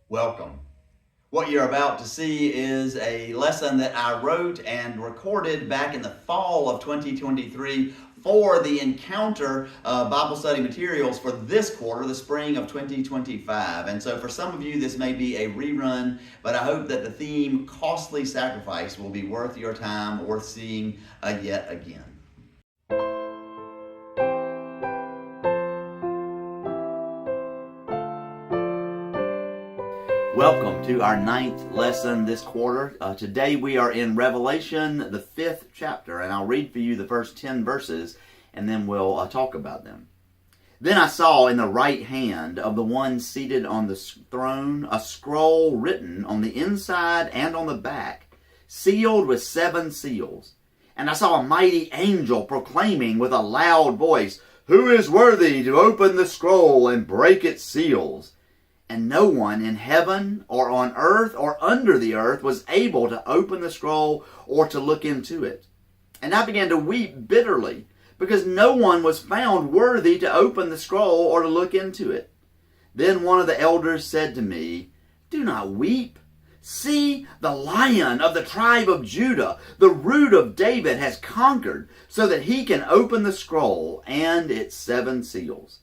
Welcome. What you're about to see is a lesson that I wrote and recorded back in the fall of 2023 for the Encounter Bible study materials for this quarter, the spring of 2025. And so for some of you, this may be a rerun, but I hope that the theme, Costly Sacrifice, will be worth your time, worth seeing yet again. Welcome to our 9th lesson this quarter. Today we are in Revelation, the 5th chapter, and I'll read for you the first 10 verses, and then we'll talk about them. Then I saw in the right hand of the one seated on the throne a scroll written on the inside and on the back, sealed with 7 seals. And I saw a mighty angel proclaiming with a loud voice, "Who is worthy to open the scroll and break its seals?" And no one in heaven or on earth or under the earth was able to open the scroll or to look into it. And I began to weep bitterly, because no one was found worthy to open the scroll or to look into it. Then one of the elders said to me, "Do not weep. See, the Lion of the tribe of Judah, the Root of David, has conquered, so that he can open the scroll and its 7 seals."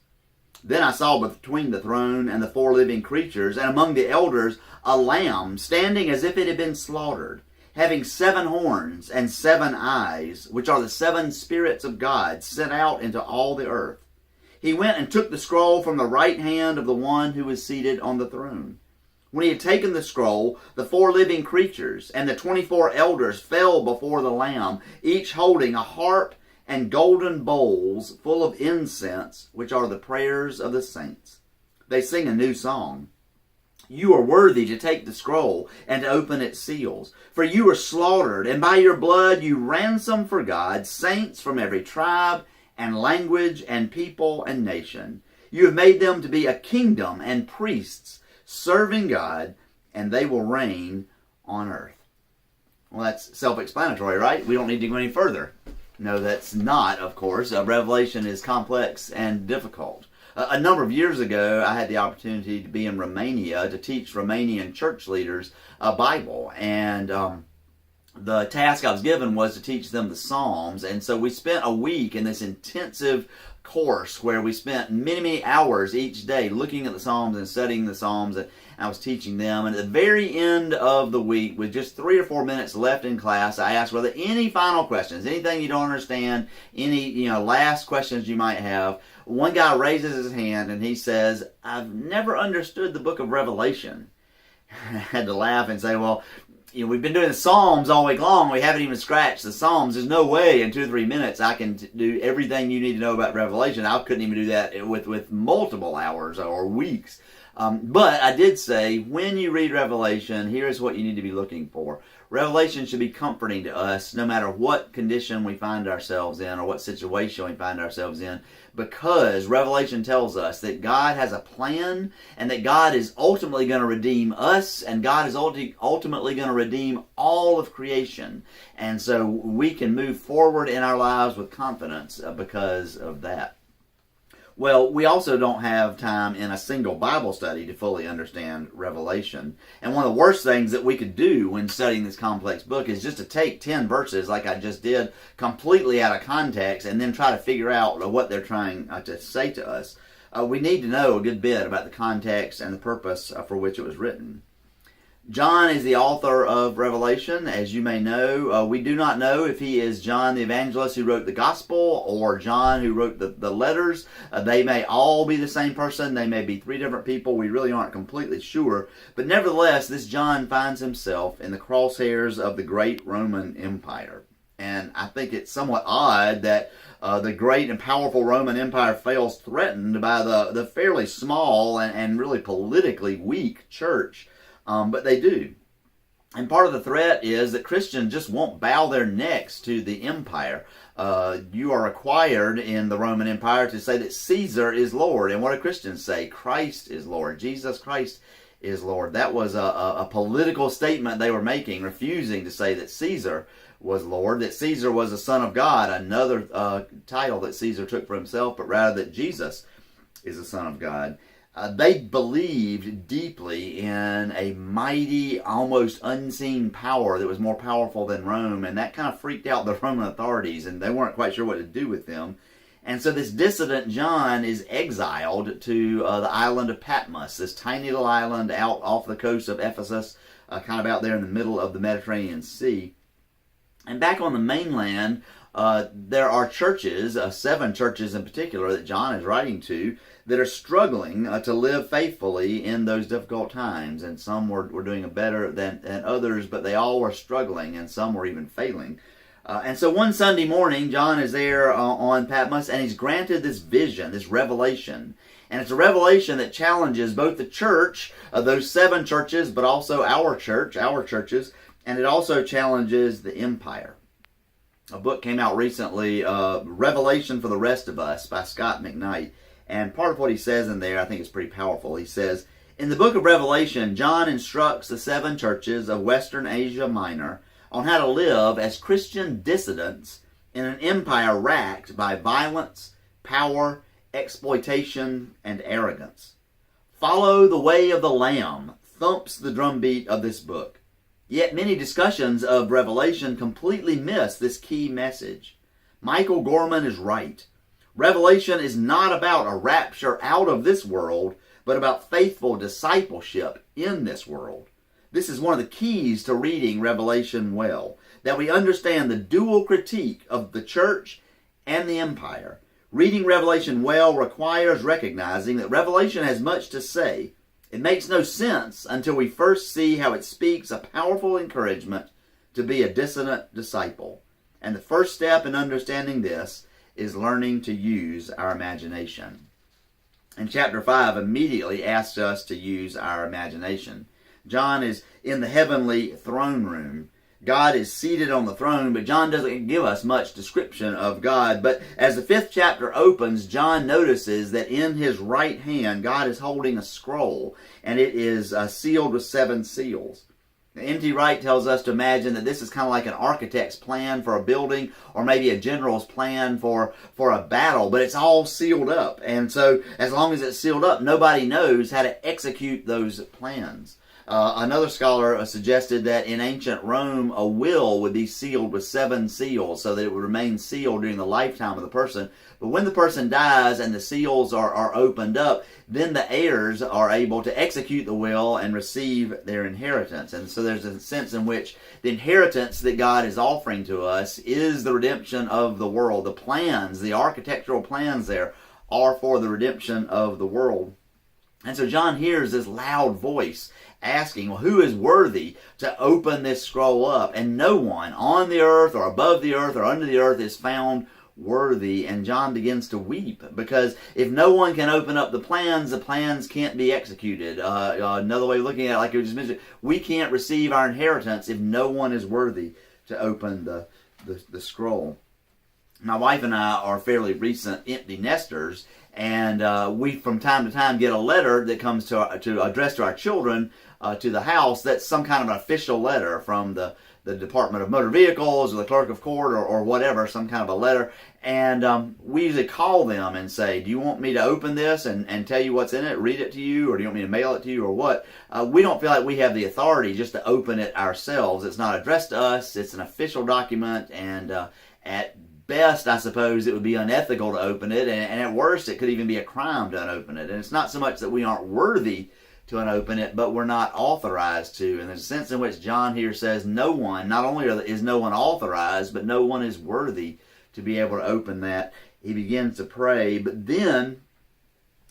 Then I saw between the throne and the 4 living creatures, and among the elders, a lamb standing as if it had been slaughtered, having 7 horns and 7 eyes, which are the 7 spirits of God sent out into all the earth. He went and took the scroll from the right hand of the one who was seated on the throne. When he had taken the scroll, the 4 living creatures and the 24 elders fell before the Lamb, each holding a harp and golden bowls full of incense, which are the prayers of the saints. They sing a new song. "You are worthy to take the scroll and to open its seals. For you were slaughtered, and by your blood you ransomed for God saints from every tribe and language and people and nation. You have made them to be a kingdom and priests, serving God, and they will reign on earth." Well, that's self-explanatory, right? We don't need to go any further. No, that's not, of course. Revelation is complex and difficult. A number of years ago, I had the opportunity to be in Romania to teach Romanian church leaders a Bible. And the task I was given was to teach them the Psalms. And so we spent a week in this intensive course where we spent many, many hours each day looking at the Psalms and studying the Psalms. And I was teaching them. And at the very end of the week, with just 3 or 4 minutes left in class, I asked, were there any final questions, anything you don't understand, any last questions you might have? One guy raises his hand and he says, "I've never understood the book of Revelation." I had to laugh and say, well, we've been doing the Psalms all week long. We haven't even scratched the Psalms. There's no way in 2 or 3 minutes I can do everything you need to know about Revelation. I couldn't even do that with multiple hours or weeks. But I did say, when you read Revelation, here's what you need to be looking for. Revelation should be comforting to us no matter what condition we find ourselves in or what situation we find ourselves in, because Revelation tells us that God has a plan and that God is ultimately going to redeem us, and God is ultimately going to redeem all of creation. And so we can move forward in our lives with confidence because of that. Well, we also don't have time in a single Bible study to fully understand Revelation. And one of the worst things that we could do when studying this complex book is just to take 10 verses like I just did completely out of context and then try to figure out what they're trying to say to us. We need to know a good bit about the context and the purpose for which it was written. John is the author of Revelation, as you may know. We do not know if he is John the evangelist who wrote the gospel or John who wrote the letters. They may all be the same person. They may be 3 different people. We really aren't completely sure. But nevertheless, this John finds himself in the crosshairs of the great Roman Empire. And I think it's somewhat odd that the great and powerful Roman Empire feels threatened by the fairly small and really politically weak church. But they do. And part of the threat is that Christians just won't bow their necks to the empire. You are required in the Roman Empire to say that Caesar is Lord. And what do Christians say? Christ is Lord. Jesus Christ is Lord. That was a political statement they were making, refusing to say that Caesar was Lord, that Caesar was the Son of God, another title that Caesar took for himself, but rather that Jesus is the Son of God. They believed deeply in a mighty, almost unseen power that was more powerful than Rome, and that kind of freaked out the Roman authorities, and they weren't quite sure what to do with them. And so this dissident John is exiled to the island of Patmos, this tiny little island out off the coast of Ephesus, kind of out there in the middle of the Mediterranean Sea. And back on the mainland, there are churches, 7 churches in particular that John is writing to, that are struggling to live faithfully in those difficult times. And some were doing better than others, but they all were struggling, and some were even failing. And so one Sunday morning, John is there on Patmos, and he's granted this vision, this revelation. And it's a revelation that challenges both the church, those 7 churches, but also our churches, and it also challenges the empire. A book came out recently, Revelation for the Rest of Us by Scott McKnight. And part of what he says in there, I think is pretty powerful. He says, in the book of Revelation, John instructs the 7 churches of Western Asia Minor on how to live as Christian dissidents in an empire racked by violence, power, exploitation, and arrogance. Follow the way of the Lamb, thumps the drumbeat of this book. Yet many discussions of Revelation completely miss this key message. Michael Gorman is right. Revelation is not about a rapture out of this world, but about faithful discipleship in this world. This is one of the keys to reading Revelation well, that we understand the dual critique of the church and the empire. Reading Revelation well requires recognizing that Revelation has much to say. It makes no sense until we first see how it speaks a powerful encouragement to be a dissident disciple. And the first step in understanding this is learning to use our imagination. And chapter 5 immediately asks us to use our imagination. John is in the heavenly throne room. God is seated on the throne, but John doesn't give us much description of God. But as the 5th chapter opens, John notices that in his right hand, God is holding a scroll, and it is sealed with 7 seals. N.T. Wright tells us to imagine that this is kind of like an architect's plan for a building, or maybe a general's plan for a battle, but it's all sealed up. And so as long as it's sealed up, nobody knows how to execute those plans. Another scholar suggested that in ancient Rome, a will would be sealed with 7 seals so that it would remain sealed during the lifetime of the person. But when the person dies and the seals are opened up, then the heirs are able to execute the will and receive their inheritance. And so there's a sense in which the inheritance that God is offering to us is the redemption of the world. The plans, the architectural plans there, are for the redemption of the world. And so John hears this loud voice asking, well, who is worthy to open this scroll up? And no one on the earth or above the earth or under the earth is found worthy. And John begins to weep, because if no one can open up the plans can't be executed. Another way of looking at it, like you just mentioned, we can't receive our inheritance if no one is worthy to open the scroll. My wife and I are fairly recent empty nesters, and we from time to time get a letter that comes to addressed to our children to the house. That's some kind of an official letter from the Department of Motor Vehicles or the Clerk of Court or whatever, some kind of a letter. And we usually call them and say, do you want me to open this and tell you what's in it, read it to you, or do you want me to mail it to you, or what? We don't feel like we have the authority just to open it ourselves. It's not addressed to us. It's an official document, and at best, I suppose, it would be unethical to open it, and at worst, it could even be a crime to unopen it. And it's not so much that we aren't worthy to unopen it, but we're not authorized to. And there's a sense in which John here says no one, not only is no one authorized, but no one is worthy to be able to open that. He begins to pray, but then,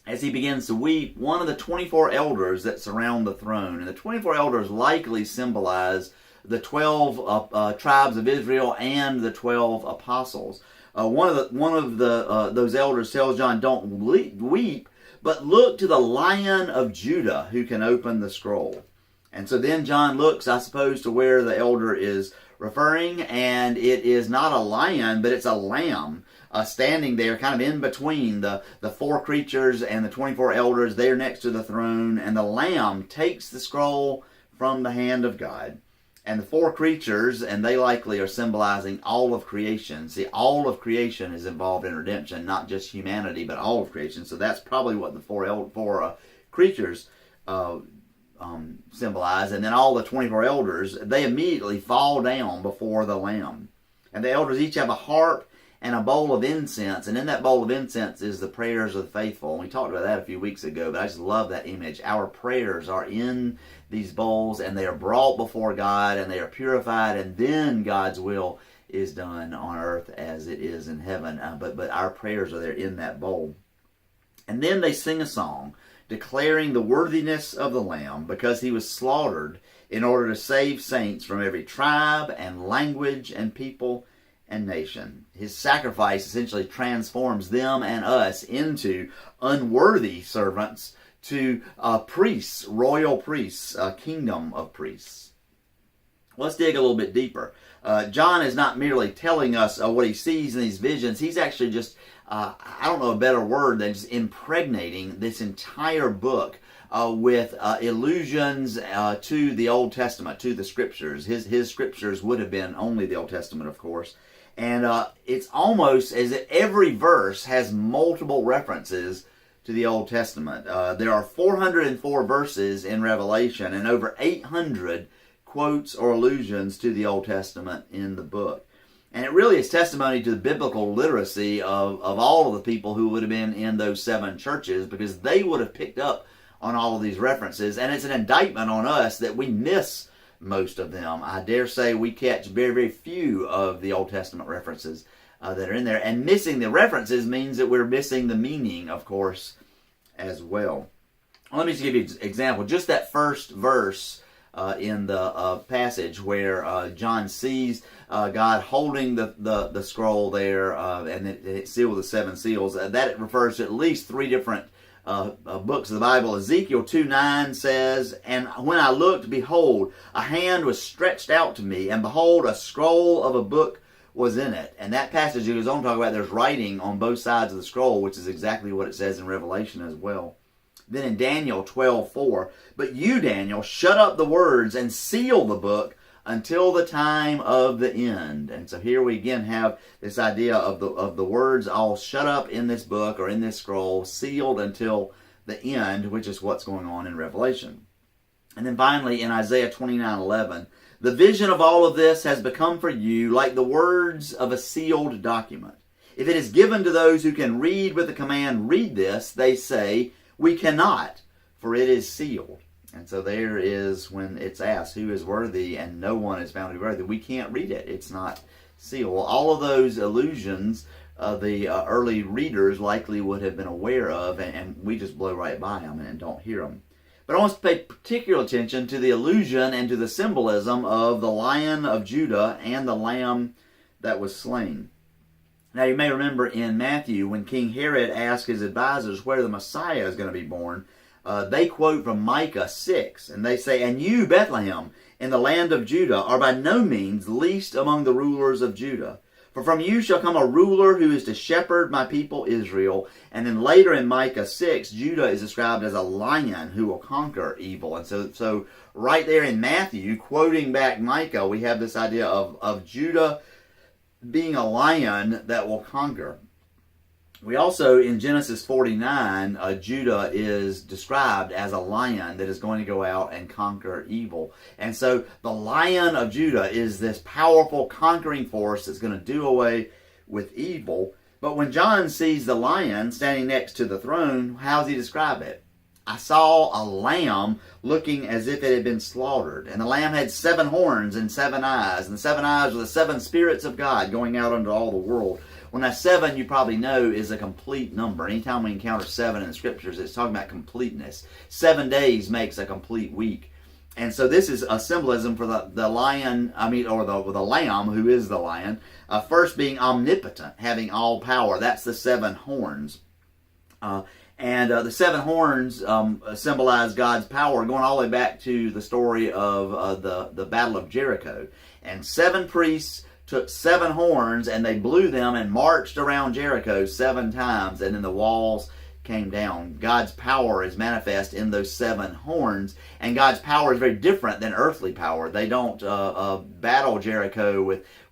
as he begins to weep, one of the 24 elders that surround the throne, and the 24 elders likely symbolize the 12 tribes of Israel and the 12 apostles. One of those elders tells John, don't weep, but look to the Lion of Judah who can open the scroll. And so then John looks, I suppose, to where the elder is referring, and it is not a lion, but it's a lamb standing there kind of in between the 4 creatures and the 24 elders there next to the throne. And the lamb takes the scroll from the hand of God. And the 4 creatures, and they likely are symbolizing all of creation. See, all of creation is involved in redemption, not just humanity, but all of creation. So that's probably what the four creatures symbolize, and then all the 24 elders, they immediately fall down before the Lamb. And the elders each have a harp and a bowl of incense, and in that bowl of incense is the prayers of the faithful. And we talked about that a few weeks ago, but I just love that image. Our prayers are in these bowls, and they are brought before God, and they are purified, and then God's will is done on earth as it is in heaven. But our prayers are there in that bowl. And then they sing a song declaring the worthiness of the Lamb, because he was slaughtered in order to save saints from every tribe and language and people and nation. His sacrifice essentially transforms them and us into unworthy servants to priests, royal priests, a kingdom of priests. Let's dig a little bit deeper. John is not merely telling us what he sees in these visions. He's actually just, I don't know a better word than just impregnating this entire book with allusions to the Old Testament, to the Scriptures. His Scriptures would have been only the Old Testament, of course. And it's almost as if every verse has multiple references to the Old Testament. There are 404 verses in Revelation and over 800 quotes or allusions to the Old Testament in the book. And it really is testimony to the biblical literacy of all of the people who would have been in those 7 churches, because they would have picked up on all of these references. And it's an indictment on us that we miss most of them. I dare say we catch very, very few of the Old Testament references that are in there. And missing the references means that we're missing the meaning, of course, as well. Let me just give you an example. Just that first verse in the passage where John sees God holding the scroll there, and it's sealed with the 7 seals. That refers to at least 3 different books of the Bible. Ezekiel 2:9 says, "And when I looked, behold, a hand was stretched out to me, and behold, a scroll of a book was in it." And that passage goes on to talk about there's writing on both sides of the scroll, which is exactly what it says in Revelation as well. Then in Daniel 12:4, "But you, Daniel, shut up the words and seal the book until the time of the end." And so here we again have this idea of the words all shut up in this book or in this scroll, sealed until the end, which is what's going on in Revelation. And then finally in Isaiah 29:11, "The vision of all of this has become for you like the words of a sealed document. If it is given to those who can read with the command, 'Read this,' they say, 'We cannot, for it is sealed.'" And so there is when it's asked who is worthy, and no one is found to be worthy. We can't read it. It's not sealed. Well, all of those allusions the early readers likely would have been aware of, and we just blow right by them and don't hear them. But I want to pay particular attention to the allusion and to the symbolism of the Lion of Judah and the Lamb that was slain. Now you may remember in Matthew when King Herod asked his advisors where the Messiah is going to be born, they quote from Micah 6, and they say, "And you, Bethlehem, in the land of Judah, are by no means least among the rulers of Judah. For from you shall come a ruler who is to shepherd my people Israel." And then later in Micah 6, Judah is described as a lion who will conquer evil. And so right there in Matthew, quoting back Micah, we have this idea of Judah being a lion that will conquer. We also, in Genesis 49, Judah is described as a lion that is going to go out and conquer evil. And so the Lion of Judah is this powerful conquering force that's going to do away with evil. But when John sees the lion standing next to the throne, how does he describe it? "I saw a lamb looking as if it had been slaughtered. And the lamb had 7 horns and 7 eyes. And the 7 eyes were the 7 spirits of God going out unto all the world." When that 7, you probably know, is a complete number. Anytime we encounter 7 in the Scriptures, it's talking about completeness. 7 days makes a complete week. And so this is a symbolism for the lion, or the lamb, who is the lion. First being omnipotent, having all power. That's the 7 horns. And the 7 horns symbolize God's power, going all the way back to the story of the Battle of Jericho. And 7 priests took 7 horns and they blew them and marched around Jericho 7 times, and then the walls came down. God's power is manifest in those 7 horns, and God's power is very different than earthly power. They don't battle Jericho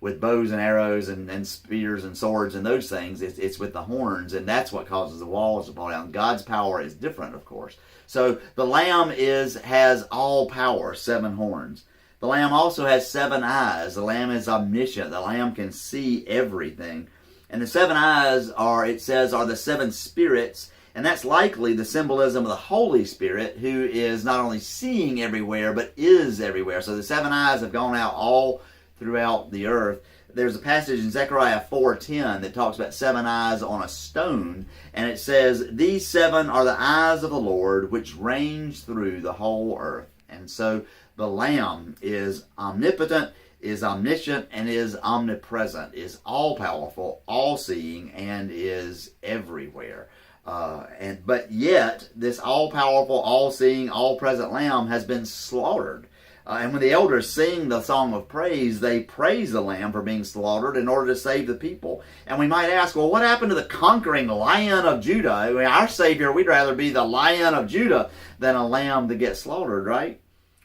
with bows and arrows and spears and swords and those things. It's with the horns, and that's what causes the walls to fall down. God's power is different, of course. So the Lamb has all power, 7 horns. The Lamb also has 7 eyes. The Lamb is omniscient. The Lamb can see everything. And the 7 eyes are the 7 spirits, and that's likely the symbolism of the Holy Spirit, who is not only seeing everywhere, but is everywhere. So the 7 eyes have gone out all throughout the earth. There's a passage in Zechariah 4:10 that talks about 7 eyes on a stone, and it says, "These 7 are the eyes of the Lord, which range through the whole earth." And so the Lamb is omnipotent, is omniscient, and is omnipresent, is all-powerful, all-seeing, and is everywhere. But yet, this all-powerful, all-seeing, all-present Lamb has been slaughtered. And when the elders sing the song of praise, they praise the Lamb for being slaughtered in order to save the people. And we might ask, well, what happened to the conquering Lion of Judah? I mean, our Savior, we'd rather be the Lion of Judah than a lamb to get slaughtered, right?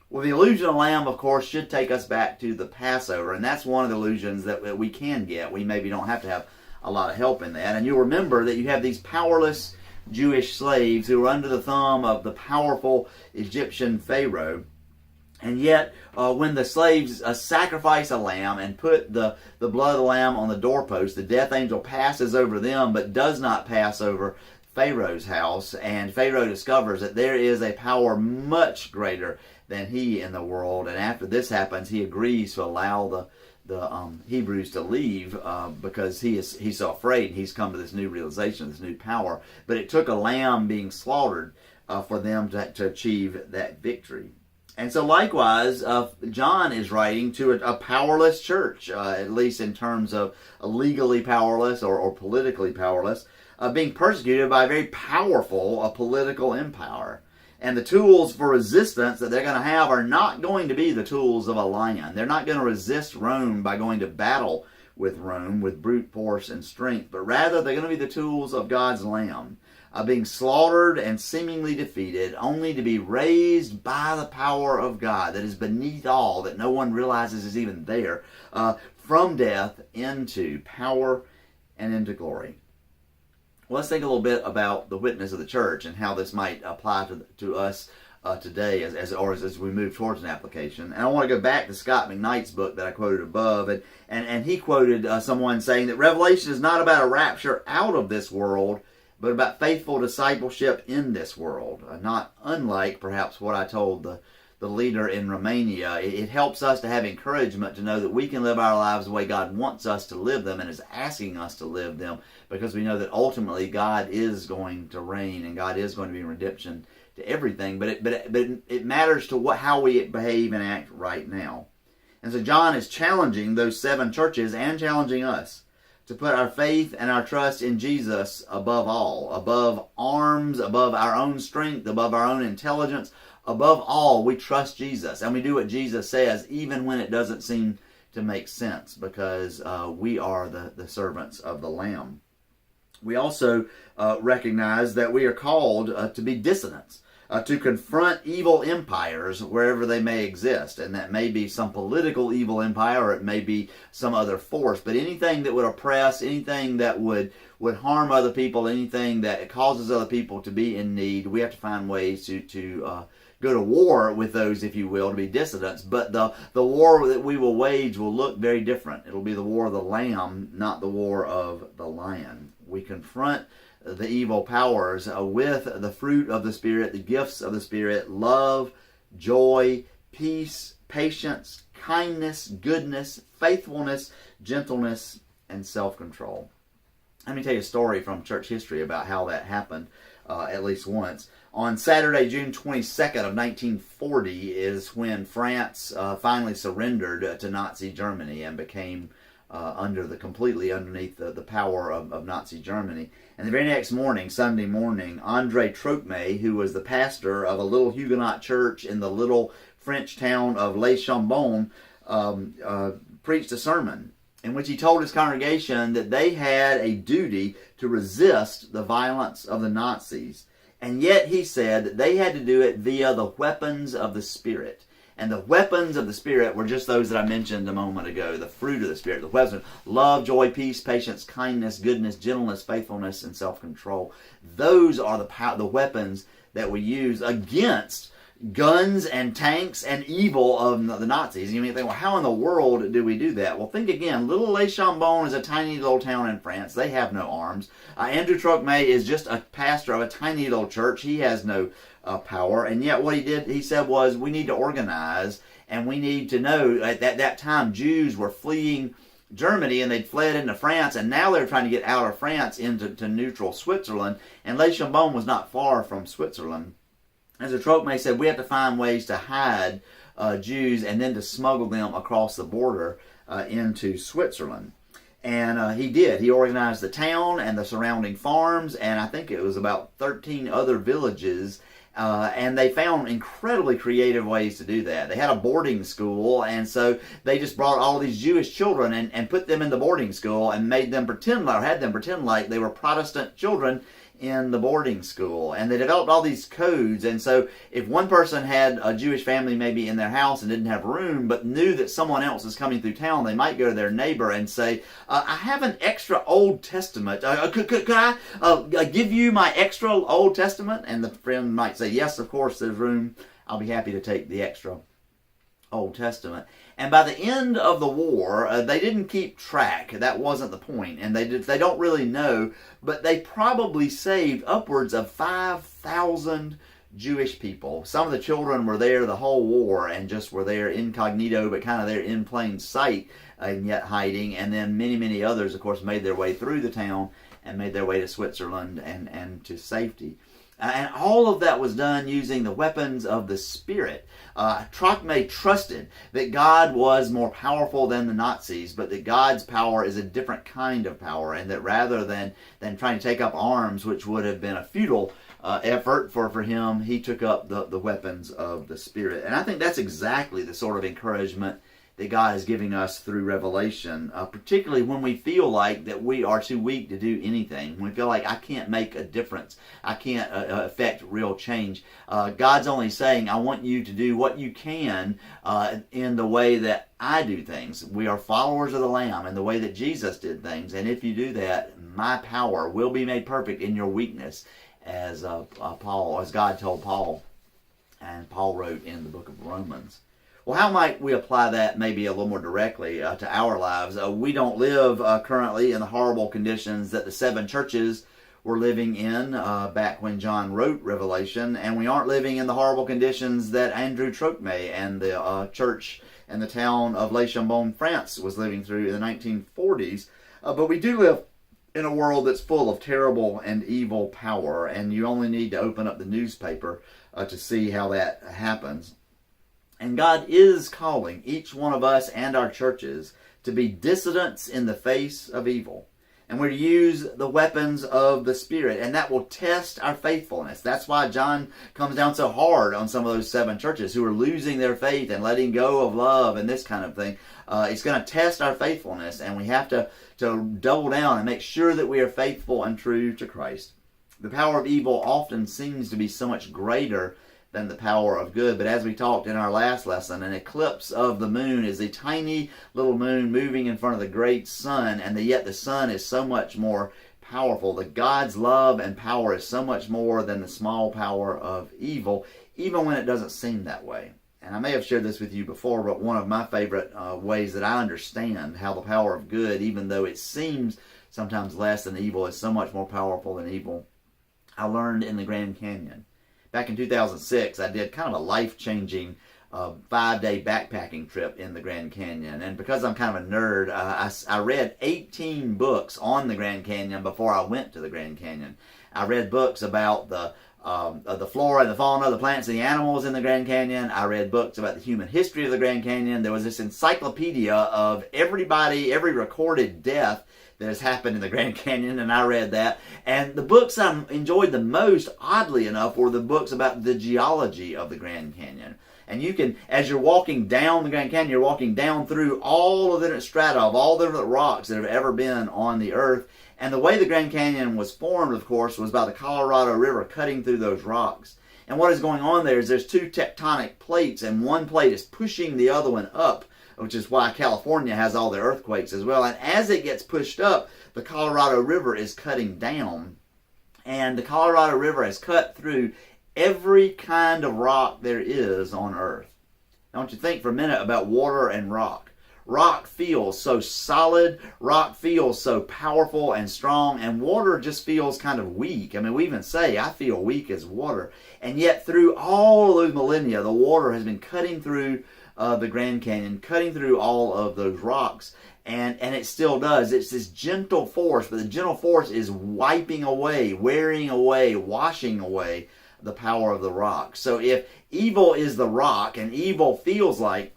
Well, the illusion of lamb, of course, should take us back to the Passover, and that's one of the illusions that we can get. We maybe don't have to have a lot of help in that. And you'll remember that you have these powerless Jewish slaves who are under the thumb of the powerful Egyptian Pharaoh. And yet, when the slaves sacrifice a lamb and put the blood of the lamb on the doorpost, the death angel passes over them but does not pass over Pharaoh's house. And Pharaoh discovers that there is a power much greater than he in the world. And after this happens, he agrees to allow the Hebrews to leave because he's so afraid. He's come to this new realization, this new power. But it took a lamb being slaughtered for them to achieve that victory. And so likewise, John is writing to a powerless church, at least in terms of legally powerless or politically powerless, being persecuted by a very powerful political empire. And the tools for resistance that they're going to have are not going to be the tools of a lion. They're not going to resist Rome by going to battle with Rome with brute force and strength, but rather they're going to be the tools of God's Lamb, being slaughtered and seemingly defeated, only to be raised by the power of God that is beneath all, that no one realizes is even there, from death into power and into glory. Well, let's think a little bit about the witness of the church and how this might apply to us today as we move towards an application. And I want to go back to Scott McKnight's book that I quoted above, and he quoted someone saying that Revelation is not about a rapture out of this world, but about faithful discipleship in this world. Not unlike perhaps what I told the leader in Romania. It helps us to have encouragement to know that we can live our lives the way God wants us to live them and is asking us to live them, because we know that ultimately God is going to reign and God is going to be redemption to everything. But it matters to how we behave and act right now. And so John is challenging those 7 churches and challenging us to put our faith and our trust in Jesus above all, above arms, above our own strength, above our own intelligence. Above all, we trust Jesus, and we do what Jesus says, even when it doesn't seem to make sense, because we are the servants of the Lamb. We also recognize that we are called to be dissidents, to confront evil empires wherever they may exist. And that may be some political evil empire, or it may be some other force. But anything that would oppress, anything that would harm other people, anything that causes other people to be in need, we have to find ways to go to war with those, if you will, to be dissidents. But the war that we will wage will look very different. It'll be the war of the Lamb, not the war of the lion. We confront the evil powers with the fruit of the Spirit, the gifts of the Spirit: love, joy, peace, patience, kindness, goodness, faithfulness, gentleness, and self-control. Let me tell you a story from church history about how that happened at least once. On Saturday, June 22nd of 1940 is when France finally surrendered to Nazi Germany and became completely underneath the power of Nazi Germany. And the very next morning, Sunday morning, André Trocmé, who was the pastor of a little Huguenot church in the little French town of Les Chambon, preached a sermon. in which he told his congregation that they had a duty to resist the violence of the Nazis. And yet he said that they had to do it via the weapons of the Spirit. And the weapons of the Spirit were just those that I mentioned a moment ago, the fruit of the Spirit, the weapons: love, joy, peace, patience, kindness, goodness, gentleness, faithfulness, and self-control. Those are the weapons that we use against guns and tanks and evil of the Nazis. You may think, well, how in the world do we do that? Well, think again. Little Les Chambon is a tiny little town in France. They have no arms. Andrew Trocmé is just a pastor of a tiny little church. He has no power. And yet what he said was, we need to organize, and we need to know. At that time, Jews were fleeing Germany, and they'd fled into France, and now they're trying to get out of France into neutral Switzerland. And Les Chambon was not far from Switzerland. As a Trocmé said, we have to find ways to hide Jews and then to smuggle them across the border into Switzerland. And he did. He organized the town and the surrounding farms, and I think it was about 13 other villages. And they found incredibly creative ways to do that. They had a boarding school, and so they just brought all these Jewish children and put them in the boarding school and made them pretend, or had them pretend like they were Protestant children in the boarding school. And they developed all these codes. And so if one person had a Jewish family maybe in their house and didn't have room, but knew that someone else is coming through town, they might go to their neighbor and say, I have an extra Old Testament. Could I give you my extra Old Testament? And the friend might say, yes, of course, there's room. I'll be happy to take the extra Old Testament. And by the end of the war, they didn't keep track. That wasn't the point. And they don't really know, but they probably saved upwards of 5,000 Jewish people. Some of the children were there the whole war and just were there incognito, but kind of there in plain sight and yet hiding. And then many, many others, of course, made their way through the town and made their way to Switzerland and to safety. And all of that was done using the weapons of the Spirit. Trocmé trusted that God was more powerful than the Nazis, but that God's power is a different kind of power, and that rather than trying to take up arms, which would have been a futile effort for him, he took up the weapons of the Spirit. And I think that's exactly the sort of encouragement that God is giving us through Revelation, particularly when we feel like that we are too weak to do anything. When we feel like I can't make a difference, I can't affect real change. God's only saying, I want you to do what you can in the way that I do things. We are followers of the Lamb in the way that Jesus did things. And if you do that, my power will be made perfect in your weakness, as God told Paul, and Paul wrote in the book of Romans. Well, how might we apply that maybe a little more directly to our lives? We don't live currently in the horrible conditions that the 7 churches were living in back when John wrote Revelation, and we aren't living in the horrible conditions that Andrew Trocmé and the church and the town of Les Chambon, France was living through in the 1940s. But we do live in a world that's full of terrible and evil power, and you only need to open up the newspaper to see how that happens. And God is calling each one of us and our churches to be dissidents in the face of evil. And we're to use the weapons of the Spirit, and that will test our faithfulness. That's why John comes down so hard on some of those 7 churches who are losing their faith and letting go of love and this kind of thing. It's going to test our faithfulness, and we have to double down and make sure that we are faithful and true to Christ. The power of evil often seems to be so much greater than the power of good. But as we talked in our last lesson, an eclipse of the moon is a tiny little moon moving in front of the great sun, and yet the sun is so much more powerful. The God's love and power is so much more than the small power of evil, even when it doesn't seem that way. And I may have shared this with you before, but one of my favorite ways that I understand how the power of good, even though it seems sometimes less than evil, is so much more powerful than evil, I learned in the Grand Canyon. Back in 2006, I did kind of a life-changing 5-day backpacking trip in the Grand Canyon. And because I'm kind of a nerd, I read 18 books on the Grand Canyon before I went to the Grand Canyon. I read books about the flora and the fauna, the plants and the animals in the Grand Canyon. I read books about the human history of the Grand Canyon. There was this encyclopedia of every recorded death that has happened in the Grand Canyon, and I read that. And the books I enjoyed the most, oddly enough, were the books about the geology of the Grand Canyon. And you can, as you're walking down the Grand Canyon, you're walking down through all of the different strata of all the different rocks that have ever been on the earth. And the way the Grand Canyon was formed, of course, was by the Colorado River cutting through those rocks. And what is going on there is there's two tectonic plates, and one plate is pushing the other one up, which is why California has all the earthquakes as well. And as it gets pushed up, the Colorado River is cutting down. And the Colorado River has cut through every kind of rock there is on earth. I want you to think for a minute about water and rock. Rock feels so solid, rock feels so powerful and strong, and water just feels kind of weak. I mean, we even say, I feel weak as water. And yet through all of those millennia, the water has been cutting through the Grand Canyon, cutting through all of those rocks, and it still does. It's this gentle force, but the gentle force is wiping away, wearing away, washing away the power of the rock. So if evil is the rock, and evil feels like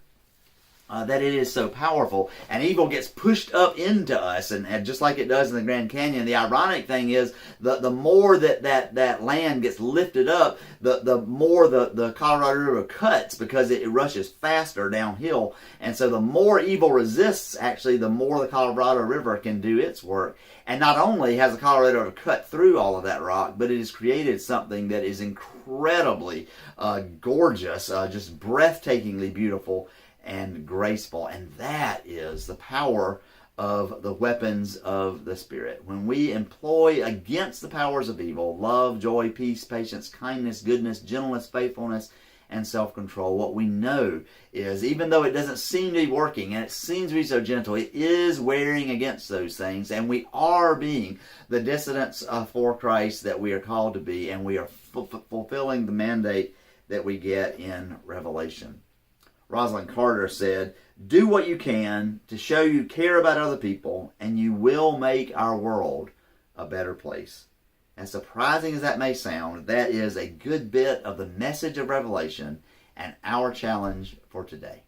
that it is so powerful, and evil gets pushed up into us, and just like it does in the Grand Canyon, the ironic thing is the more that land gets lifted up, the more the Colorado River cuts, because it rushes faster downhill. And so the more evil resists, actually, the more the Colorado River can do its work. And not only has the Colorado River cut through all of that rock, but it has created something that is incredibly gorgeous, just breathtakingly beautiful and graceful. And that is the power of the weapons of the Spirit. When we employ against the powers of evil love, joy, peace, patience, kindness, goodness, gentleness, faithfulness, and self-control, what we know is, even though it doesn't seem to be working and it seems to be so gentle, it is wearing against those things, and we are being the dissidents for Christ that we are called to be, and we are fulfilling the mandate that we get in Revelation. Rosalind Carter said, "Do what you can to show you care about other people, and you will make our world a better place." As surprising as that may sound, that is a good bit of the message of Revelation and our challenge for today.